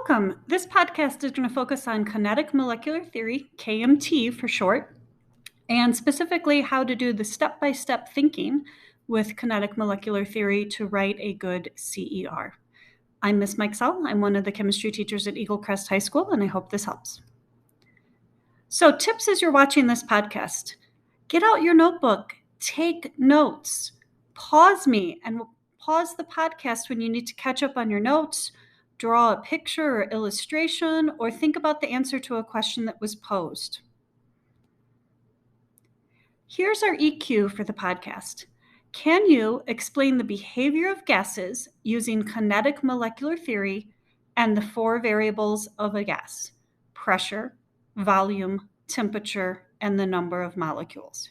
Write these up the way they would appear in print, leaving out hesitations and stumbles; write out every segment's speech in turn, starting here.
Welcome. This podcast is going to focus on kinetic molecular theory, KMT for short, and specifically how to do the step-by-step thinking with kinetic molecular theory to write a good CER. I'm Miss Mikesell. I'm one of the chemistry teachers at Eagle Crest High School, and I hope this helps. So tips as you're watching this podcast: get out your notebook, take notes, pause me, and pause the podcast when you need to catch up on your notes, draw a picture or illustration, or think about the answer to a question that was posed. Here's our EQ for the podcast. Can you explain the behavior of gases using kinetic molecular theory and the four variables of a gas: pressure, volume, temperature, and the number of molecules?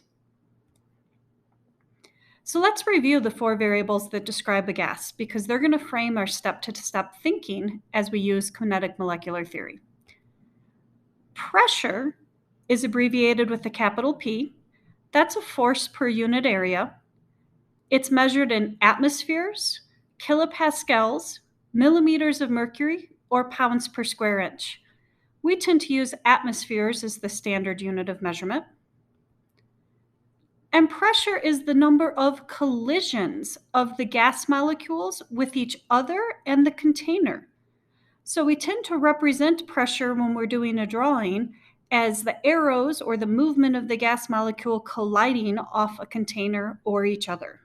So let's review the four variables that describe a gas, because they're going to frame our step-to-step thinking as we use kinetic molecular theory. Pressure is abbreviated with a capital P. That's a force per unit area. It's measured in atmospheres, kilopascals, millimeters of mercury, or pounds per square inch. We tend to use atmospheres as the standard unit of measurement. And pressure is the number of collisions of the gas molecules with each other and the container. So we tend to represent pressure when we're doing a drawing as the arrows or the movement of the gas molecule colliding off a container or each other.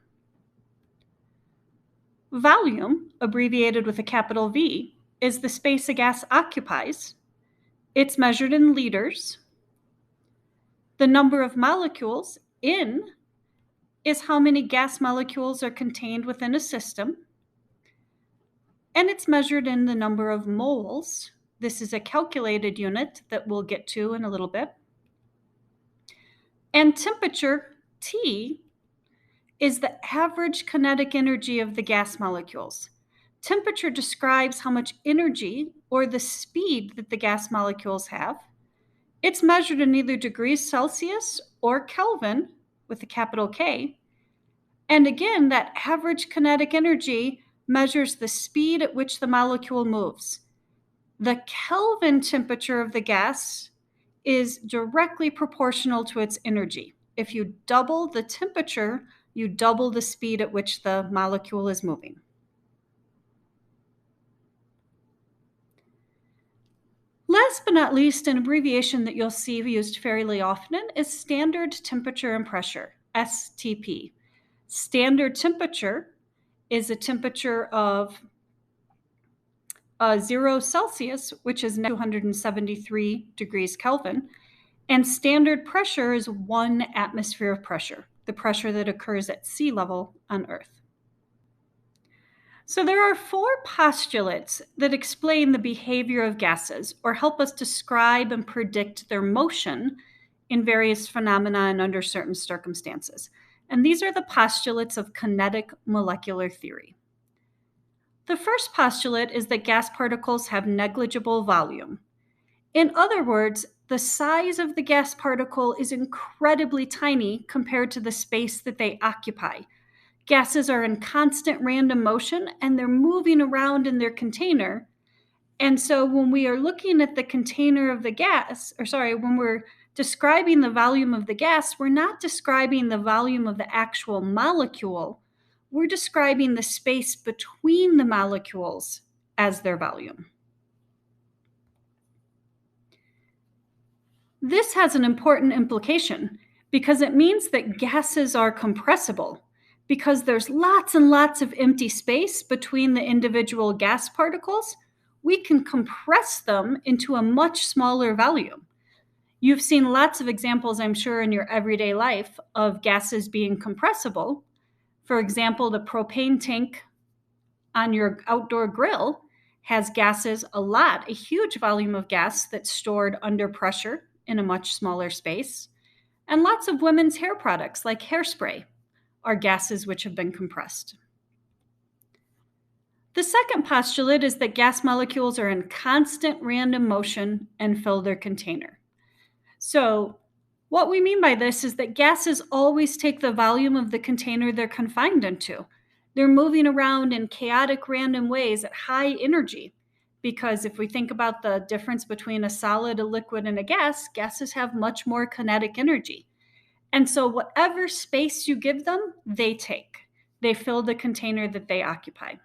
Volume, abbreviated with a capital V, is the space a gas occupies. It's measured in liters. The number of molecules in is how many gas molecules are contained within a system. And it's measured in the number of moles. This is a calculated unit that we'll get to in a little bit. And temperature, T, is the average kinetic energy of the gas molecules. Temperature describes how much energy or the speed that the gas molecules have. It's measured in either degrees Celsius or Kelvin with a capital K. And again, that average kinetic energy measures the speed at which the molecule moves. The Kelvin temperature of the gas is directly proportional to its energy. If you double the temperature, you double the speed at which the molecule is moving. Last but not least, an abbreviation that you'll see used fairly often is standard temperature and pressure, STP. Standard temperature is a temperature of 0 Celsius, which is 273 degrees Kelvin, and standard pressure is 1 atmosphere of pressure, the pressure that occurs at sea level on Earth. So there are 4 postulates that explain the behavior of gases or help us describe and predict their motion in various phenomena and under certain circumstances. And these are the postulates of kinetic molecular theory. The first postulate is that gas particles have negligible volume. In other words, the size of the gas particle is incredibly tiny compared to the space that they occupy. Gases are in constant random motion and they're moving around in their container. And so when we are looking at the container of the gas, when we're describing the volume of the gas, we're not describing the volume of the actual molecule. We're describing the space between the molecules as their volume. This has an important implication because it means that gases are compressible. Because there's lots and lots of empty space between the individual gas particles, we can compress them into a much smaller volume. You've seen lots of examples, I'm sure, in your everyday life of gases being compressible. For example, the propane tank on your outdoor grill has gases, a huge volume of gas that's stored under pressure in a much smaller space. And lots of women's hair products like hairspray are gases which have been compressed. The second postulate is that gas molecules are in constant random motion and fill their container. So what we mean by this is that gases always take the volume of the container they're confined into. They're moving around in chaotic random ways at high energy. because if we think about the difference between a solid, a liquid, and a gas, gases have much more kinetic energy. And so whatever space you give them, they take. They fill the container that they occupy.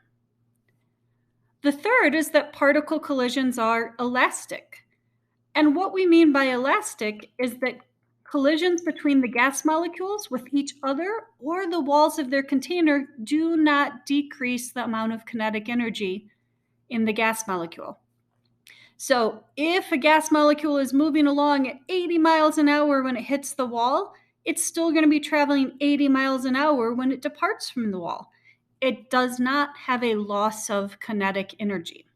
The third is that particle collisions are elastic. And what we mean by elastic is that collisions between the gas molecules with each other or the walls of their container do not decrease the amount of kinetic energy in the gas molecule. So if a gas molecule is moving along at 80 miles an hour when it hits the wall, it's still going to be traveling 80 miles an hour when it departs from the wall. It does not have a loss of kinetic energy.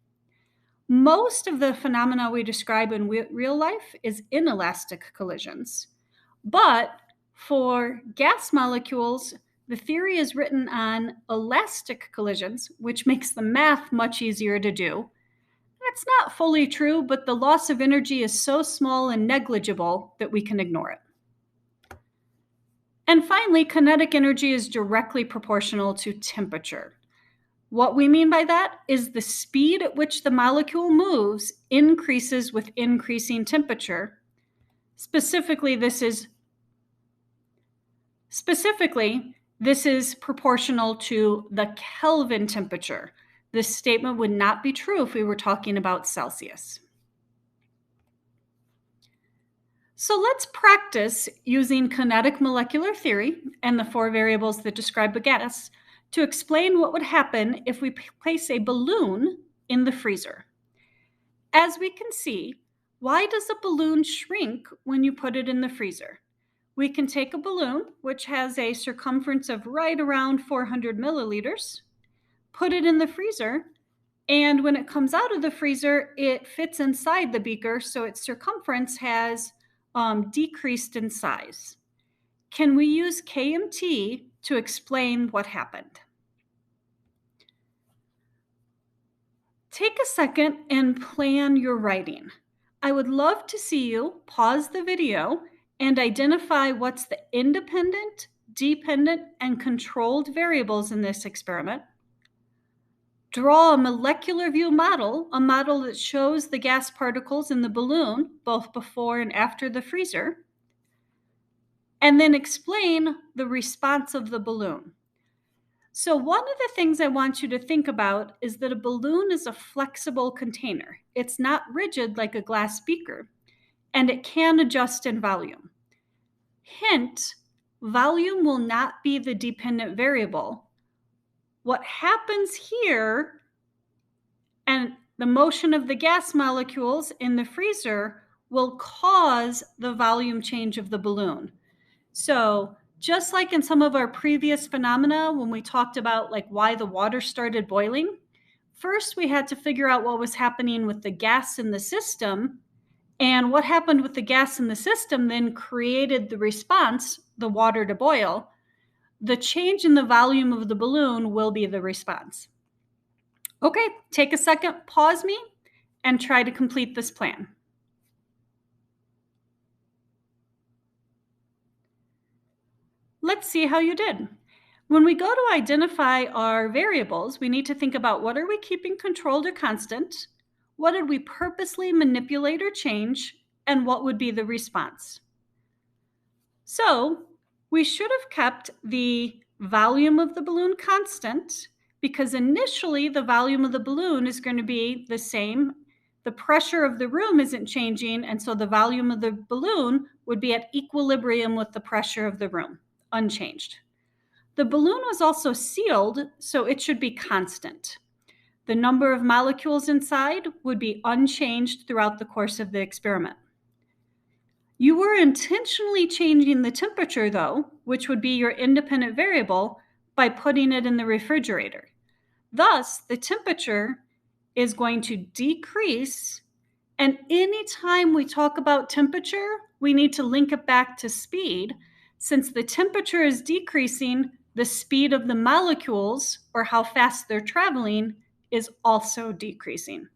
Most of the phenomena we describe in real life is inelastic collisions. But for gas molecules, the theory is written on elastic collisions, which makes the math much easier to do. That's not fully true, but the loss of energy is so small and negligible that we can ignore it. And finally, kinetic energy is directly proportional to temperature. What we mean by that is the speed at which the molecule moves increases with increasing temperature. Specifically, this is proportional to the Kelvin temperature. This statement would not be true if we were talking about Celsius. So let's practice using kinetic molecular theory and the 4 variables that describe a gas to explain what would happen if we place a balloon in the freezer. As we can see, why does a balloon shrink when you put it in the freezer? We can take a balloon, which has a circumference of right around 400 milliliters, put it in the freezer, and when it comes out of the freezer, it fits inside the beaker, so its circumference has decreased in size. Can we use KMT to explain what happened? Take a second and plan your writing. I would love to see you pause the video and identify what's the independent, dependent, and controlled variables in this experiment. Draw a molecular view model, a model that shows the gas particles in the balloon, both before and after the freezer, and then explain the response of the balloon. So one of the things I want you to think about is that a balloon is a flexible container. It's not rigid like a glass beaker, and it can adjust in volume. Hint, volume will not be the dependent variable. What happens here and the motion of the gas molecules in the freezer will cause the volume change of the balloon. So just like in some of our previous phenomena, when we talked about like why the water started boiling, first we had to figure out what was happening with the gas in the system, and what happened with the gas in the system then created the response, the water to boil. The change in the volume of the balloon will be the response. Okay, take a second, pause me, and try to complete this plan. Let's see how you did. When we go to identify our variables, we need to think about what are we keeping controlled or constant, what did we purposely manipulate or change, and what would be the response. So we should have kept the volume of the balloon constant because initially the volume of the balloon is going to be the same. The pressure of the room isn't changing, and so the volume of the balloon would be at equilibrium with the pressure of the room, unchanged. The balloon was also sealed, so it should be constant. The number of molecules inside would be unchanged throughout the course of the experiment. You were intentionally changing the temperature, though, which would be your independent variable, by putting it in the refrigerator. Thus, the temperature is going to decrease, and anytime we talk about temperature, we need to link it back to speed. Since the temperature is decreasing, the speed of the molecules, or how fast they're traveling, is also decreasing.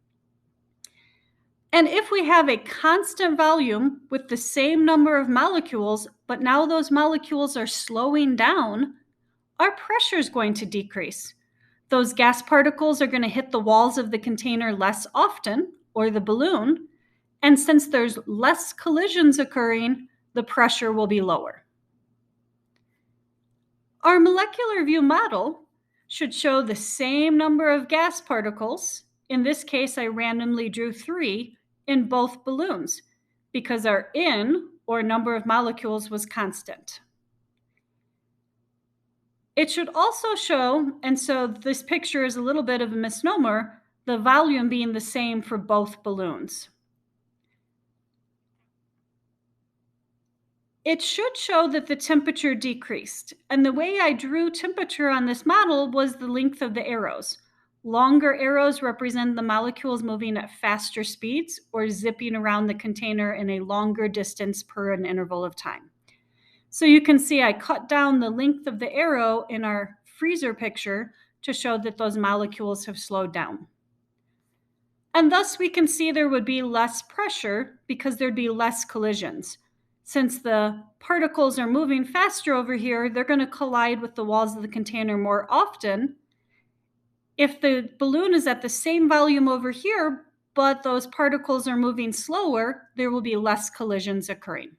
And if we have a constant volume with the same number of molecules, but now those molecules are slowing down, our pressure is going to decrease. Those gas particles are going to hit the walls of the container less often, or the balloon, and since there's less collisions occurring, the pressure will be lower. Our molecular view model should show the same number of gas particles. In this case, I randomly drew 3 in both balloons because our N, or number of molecules, was constant. It should also show, and so this picture is a little bit of a misnomer, the volume being the same for both balloons. It should show that the temperature decreased. And the way I drew temperature on this model was the length of the arrows. Longer arrows represent the molecules moving at faster speeds or zipping around the container in a longer distance per an interval of time. So you can see I cut down the length of the arrow in our freezer picture to show that those molecules have slowed down. And thus we can see there would be less pressure because there'd be less collisions. Since the particles are moving faster over here, they're going to collide with the walls of the container more often. If the balloon is at the same volume over here, but those particles are moving slower, there will be less collisions occurring.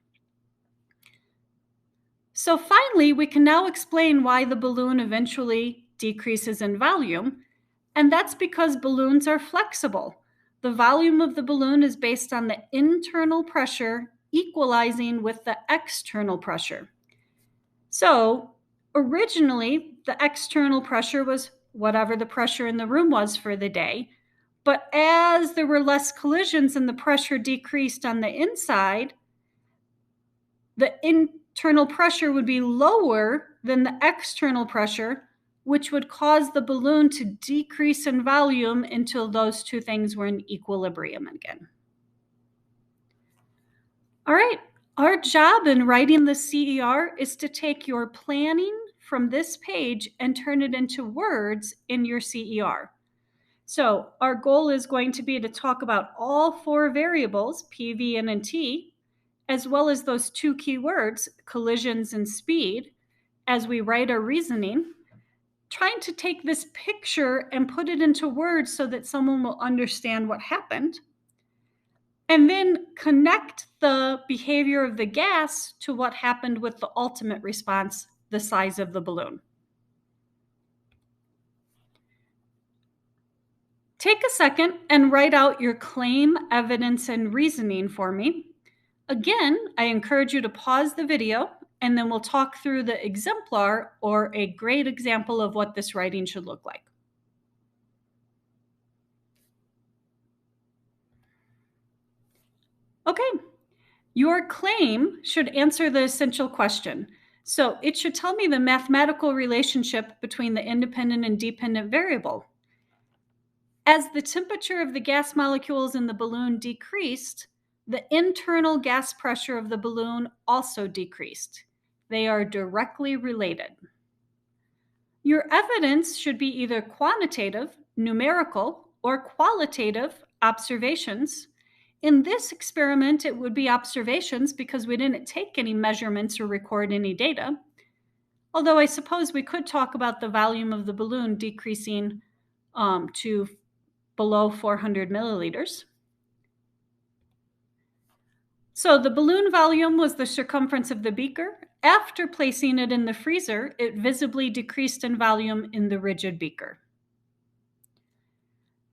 So finally, we can now explain why the balloon eventually decreases in volume, and that's because balloons are flexible. The volume of the balloon is based on the internal pressure equalizing with the external pressure. So originally, the external pressure was whatever the pressure in the room was for the day. But as there were less collisions and the pressure decreased on the inside, the internal pressure would be lower than the external pressure, which would cause the balloon to decrease in volume until those two things were in equilibrium again. All right, our job in writing the CER is to take your planning from this page and turn it into words in your CER. So our goal is going to be to talk about all 4 variables, P, V, N, and T, as well as those 2 key words, collisions and speed, as we write our reasoning, trying to take this picture and put it into words so that someone will understand what happened, and then connect the behavior of the gas to what happened with the ultimate response, the size of the balloon. Take a second and write out your claim, evidence, and reasoning for me. Again, I encourage you to pause the video, and then we'll talk through the exemplar, or a great example of what this writing should look like. Okay, your claim should answer the essential question. So it should tell me the mathematical relationship between the independent and dependent variable. As the temperature of the gas molecules in the balloon decreased, the internal gas pressure of the balloon also decreased. They are directly related. Your evidence should be either quantitative, numerical, or qualitative observations. In this experiment, it would be observations because we didn't take any measurements or record any data. Although I suppose we could talk about the volume of the balloon decreasing to below 400 milliliters. So the balloon volume was the circumference of the beaker. After placing it in the freezer, it visibly decreased in volume in the rigid beaker.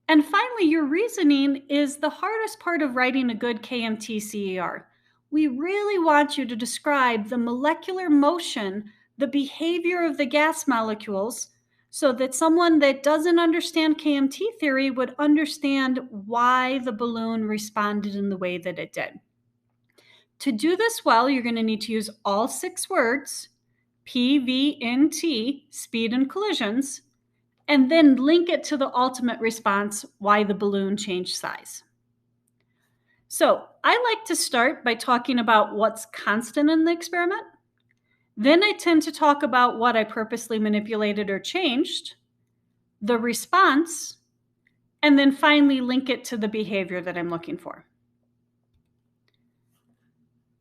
And finally, your reasoning is the hardest part of writing a good KMT CER. We really want you to describe the molecular motion, the behavior of the gas molecules, so that someone that doesn't understand KMT theory would understand why the balloon responded in the way that it did. To do this well, you're going to need to use all 6 words, P, V, N, T, speed and collisions, and then link it to the ultimate response, why the balloon changed size. So I like to start by talking about what's constant in the experiment. Then I tend to talk about what I purposely manipulated or changed, the response, and then finally link it to the behavior that I'm looking for.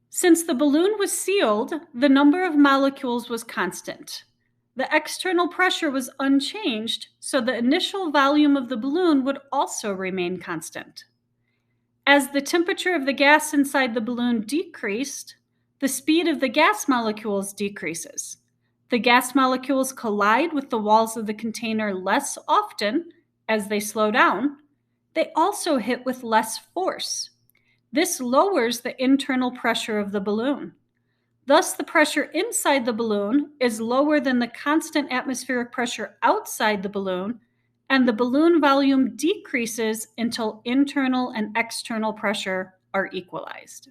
Since the balloon was sealed, the number of molecules was constant. the external pressure was unchanged, so the initial volume of the balloon would also remain constant. As the temperature of the gas inside the balloon decreased, the speed of the gas molecules decreases. The gas molecules collide with the walls of the container less often as they slow down. They also hit with less force. This lowers the internal pressure of the balloon. Thus, the pressure inside the balloon is lower than the constant atmospheric pressure outside the balloon, and the balloon volume decreases until internal and external pressure are equalized.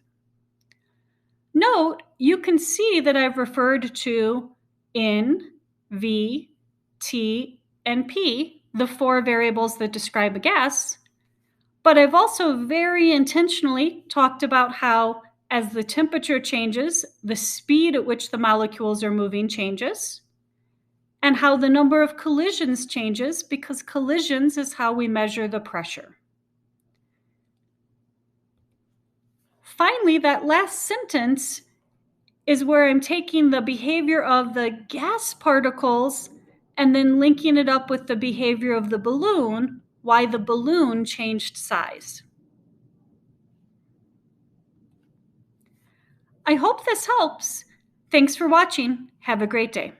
Note, you can see that I've referred to N, V, T, and P, the four variables that describe a gas, but I've also very intentionally talked about how as the temperature changes, the speed at which the molecules are moving changes, and how the number of collisions changes, because collisions is how we measure the pressure. Finally, that last sentence is where I'm taking the behavior of the gas particles and then linking it up with the behavior of the balloon, why the balloon changed size. I hope this helps. Thanks for watching. Have a great day.